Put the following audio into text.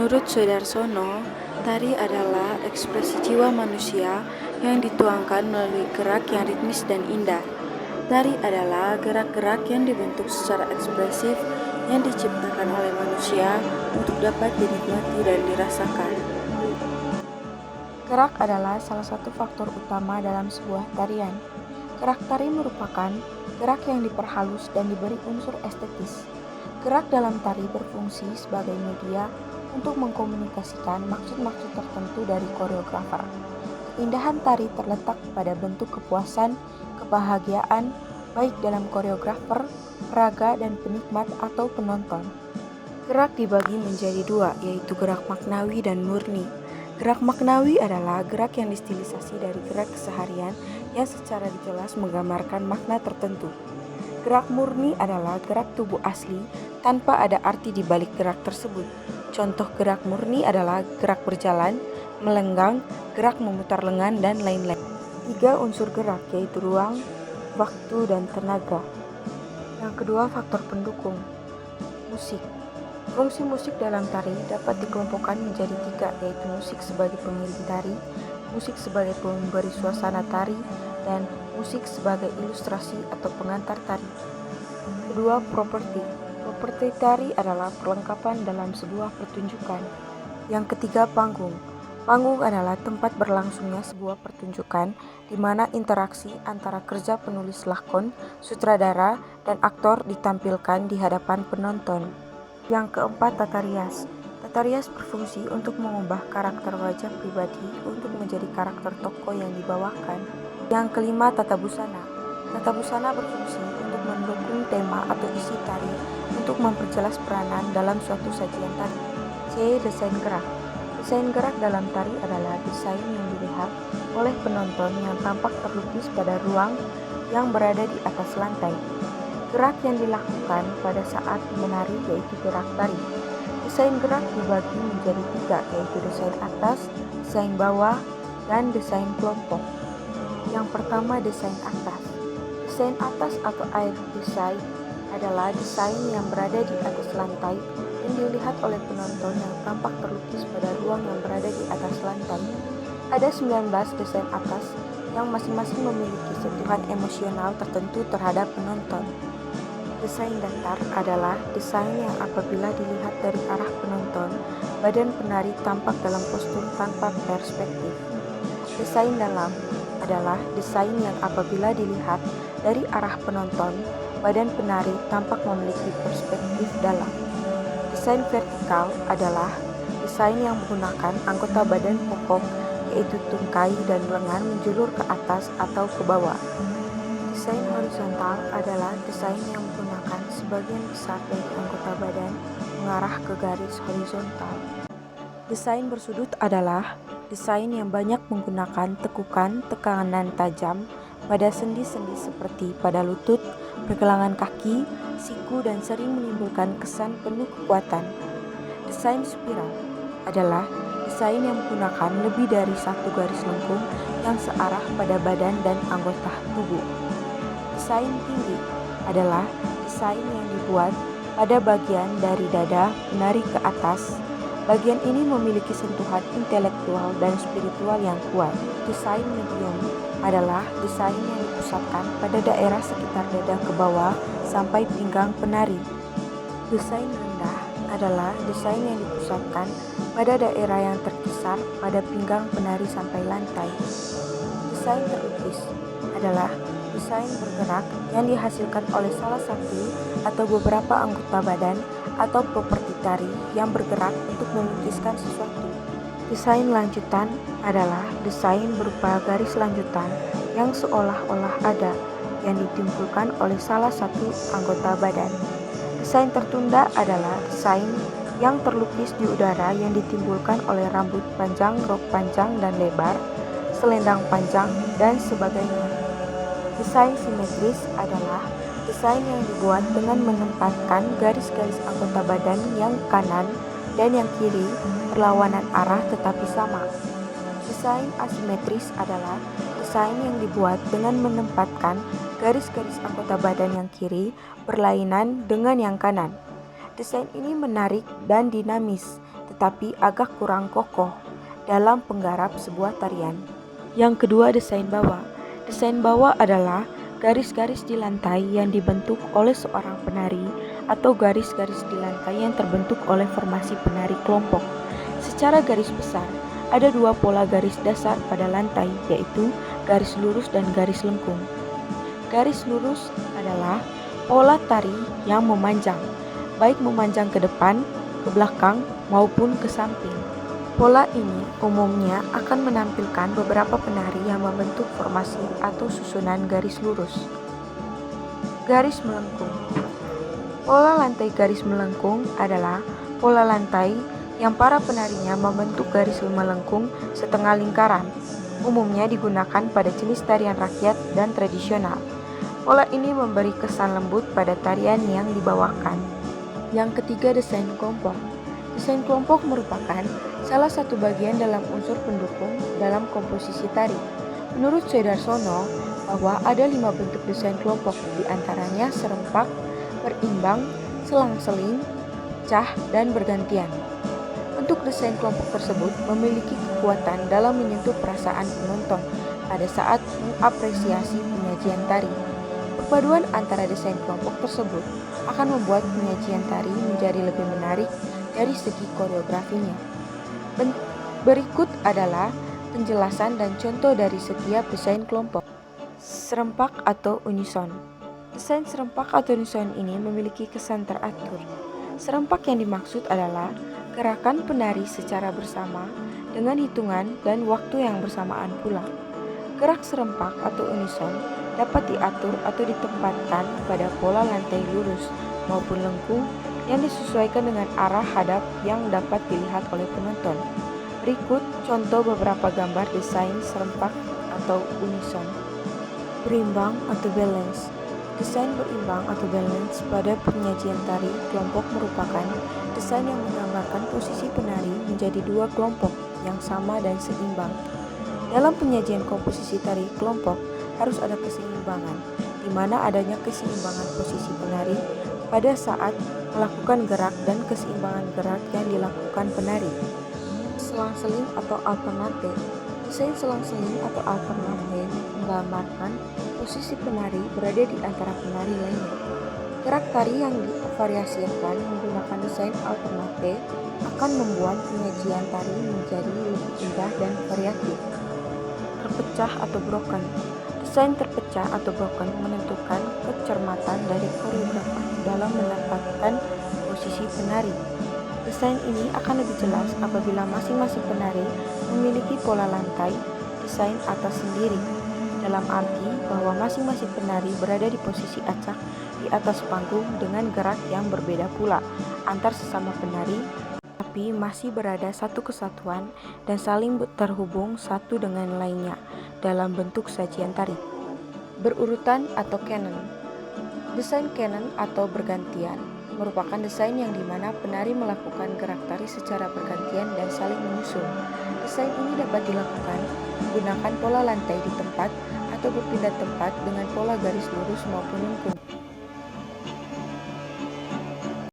Menurut Soedarsono, tari adalah ekspresi jiwa manusia yang dituangkan melalui gerak yang ritmis dan indah. Tari adalah gerak-gerak yang dibentuk secara ekspresif yang diciptakan oleh manusia untuk dapat dinikmati dan dirasakan. Gerak adalah salah satu faktor utama dalam sebuah tarian. Gerak tari merupakan gerak yang diperhalus dan diberi unsur estetis. Gerak dalam tari berfungsi sebagai media untuk mengkomunikasikan maksud-maksud tertentu dari koreografer. Keindahan tari terletak pada bentuk kepuasan, kebahagiaan, baik dalam koreografer, peraga, dan penikmat atau penonton. Gerak dibagi menjadi dua, yaitu gerak maknawi dan murni. Gerak maknawi adalah gerak yang distilisasi dari gerak keseharian yang secara jelas menggambarkan makna tertentu. Gerak murni adalah gerak tubuh asli tanpa ada arti di balik gerak tersebut. Contoh gerak murni adalah gerak berjalan, melenggang, gerak memutar lengan, dan lain-lain. 3 unsur gerak yaitu ruang, waktu, dan tenaga. Yang kedua, faktor pendukung. Musik. Fungsi musik dalam tari dapat dikelompokkan menjadi 3, yaitu musik sebagai pengiring tari, musik sebagai pemberi suasana tari, dan musik sebagai ilustrasi atau pengantar tari. Kedua, properti. Properti tari adalah perlengkapan dalam sebuah pertunjukan. Yang ketiga, panggung. Panggung adalah tempat berlangsungnya sebuah pertunjukan di mana interaksi antara kerja penulis lakon, sutradara, dan aktor ditampilkan di hadapan penonton. Yang keempat, tata rias. Tata rias berfungsi untuk mengubah karakter wajah pribadi untuk menjadi karakter tokoh yang dibawakan. Yang kelima, tata busana. Tata busana berfungsi untuk mendukung tema atau isi tari untuk memperjelas peranan dalam suatu sajian tari. C. Desain gerak. Desain gerak dalam tari adalah desain yang dilihat oleh penonton yang tampak terlukis pada ruang yang berada di atas lantai. Gerak yang dilakukan pada saat menari yaitu gerak tari. Desain gerak dibagi menjadi 3, yaitu desain atas, desain bawah, dan desain kelompok. Yang pertama, desain atas. Desain atas atau air design adalah desain yang berada di atas lantai dan dilihat oleh penonton yang tampak terlukis pada ruang yang berada di atas lantai. Ada 19 desain atas yang masing-masing memiliki sentuhan emosional tertentu terhadap penonton. Desain datar adalah desain yang apabila dilihat dari arah penonton, badan penari tampak dalam postur tanpa perspektif. Desain dalam adalah desain yang apabila dilihat dari arah penonton, badan penari tampak memiliki perspektif dalam. Desain vertikal adalah desain yang menggunakan anggota badan pokok yaitu tungkai dan lengan menjulur ke atas atau ke bawah. Desain horizontal adalah desain yang menggunakan sebagian besar dari anggota badan mengarah ke garis horizontal. Desain bersudut adalah desain yang banyak menggunakan tekanan tajam pada sendi-sendi seperti pada lutut, pergelangan kaki, siku, dan sering menimbulkan kesan penuh kekuatan. Desain spiral adalah desain yang menggunakan lebih dari satu garis lengkung yang searah pada badan dan anggota tubuh. Desain tinggi adalah desain yang dibuat pada bagian dari dada penari ke atas. Bagian ini memiliki sentuhan intelektual dan spiritual yang kuat. Desain medium adalah desain yang dipusatkan pada daerah sekitar dada ke bawah sampai pinggang penari. Desain rendah adalah desain yang dipusatkan pada daerah yang terkisar pada pinggang penari sampai lantai. Desain terlukis adalah desain bergerak yang dihasilkan oleh salah satu atau beberapa anggota badan atau properti tari yang bergerak untuk melukiskan sesuatu. Desain lanjutan adalah desain berupa garis lanjutan yang seolah-olah ada yang ditimbulkan oleh salah satu anggota badan. Desain tertunda adalah desain yang terlukis di udara yang ditimbulkan oleh rambut panjang, rok panjang dan lebar, selendang panjang, dan sebagainya. Desain simetris adalah desain yang dibuat dengan menempatkan garis-garis anggota badan yang kanan dan yang kiri berlawanan arah tetapi sama. Desain asimetris adalah desain yang dibuat dengan menempatkan garis-garis anggota badan yang kiri berlainan dengan yang kanan. Desain ini menarik dan dinamis, tetapi agak kurang kokoh dalam penggarap sebuah tarian. Yang kedua, desain bawah. Desain bawah adalah garis-garis di lantai yang dibentuk oleh seorang penari atau garis-garis di lantai yang terbentuk oleh formasi penari kelompok. Secara garis besar, ada dua pola garis dasar pada lantai, yaitu garis lurus dan garis lengkung. Garis lurus adalah pola tari yang memanjang, baik memanjang ke depan, ke belakang, maupun ke samping. Pola ini umumnya akan menampilkan beberapa penari yang membentuk formasi atau susunan garis lurus. Garis melengkung. Pola lantai garis melengkung adalah pola lantai yang para penarinya membentuk garis melengkung setengah lingkaran. Umumnya digunakan pada jenis tarian rakyat dan tradisional. Pola ini memberi kesan lembut pada tarian yang dibawakan. Yang ketiga, desain kelompok. Desain kelompok merupakan salah satu bagian dalam unsur pendukung dalam komposisi tari. Menurut Sudarsono, bahwa ada 5 bentuk desain kelompok, diantaranya serempak, berimbang, selang-seling, pecah, dan bergantian. Bentuk desain kelompok tersebut memiliki kekuatan dalam menyentuh perasaan penonton pada saat mengapresiasi penyajian tari. Perpaduan antara desain kelompok tersebut akan membuat penyajian tari menjadi lebih menarik dari segi koreografinya. Berikut adalah penjelasan dan contoh dari setiap desain kelompok. Serempak atau unison. Desain serempak atau unison ini memiliki kesan teratur. Serempak yang dimaksud adalah gerakan penari secara bersama dengan hitungan dan waktu yang bersamaan pula. Gerak serempak atau unison dapat diatur atau ditempatkan pada pola lantai lurus maupun lengkung yang disesuaikan dengan arah hadap yang dapat dilihat oleh penonton. Berikut contoh beberapa gambar desain serempak atau unison. Berimbang atau balance. Desain berimbang atau balance pada penyajian tari kelompok merupakan desain yang menggambarkan posisi penari menjadi dua kelompok yang sama dan seimbang. Dalam penyajian komposisi tari kelompok harus ada keseimbangan, di mana adanya keseimbangan posisi penari pada saat melakukan gerak dan keseimbangan gerak yang dilakukan penari. Selang-seling atau alternate. Desain selang-seling atau alternate menggambarkan posisi penari berada di antara penari lainnya. Gerak tari yang divariasikan menggunakan desain alternate akan membuat penyajian tari menjadi lebih indah dan variatif. Terpecah atau broken. Desain terpecah atau broken menentukan kecermatan dari koreografer dalam menempatkan posisi penari. Desain ini akan lebih jelas apabila masing-masing penari memiliki pola lantai desain atas sendiri, dalam arti bahwa masing-masing penari berada di posisi acak di atas panggung dengan gerak yang berbeda pula antar sesama penari, tapi masih berada satu kesatuan dan saling terhubung satu dengan lainnya dalam bentuk sajian tari. Berurutan atau canon. Desain canon atau bergantian merupakan desain yang dimana penari melakukan gerak tari secara bergantian dan saling menyusul. Desain ini dapat dilakukan menggunakan pola lantai di tempat atau berpindah tempat dengan pola garis lurus maupun lengkung.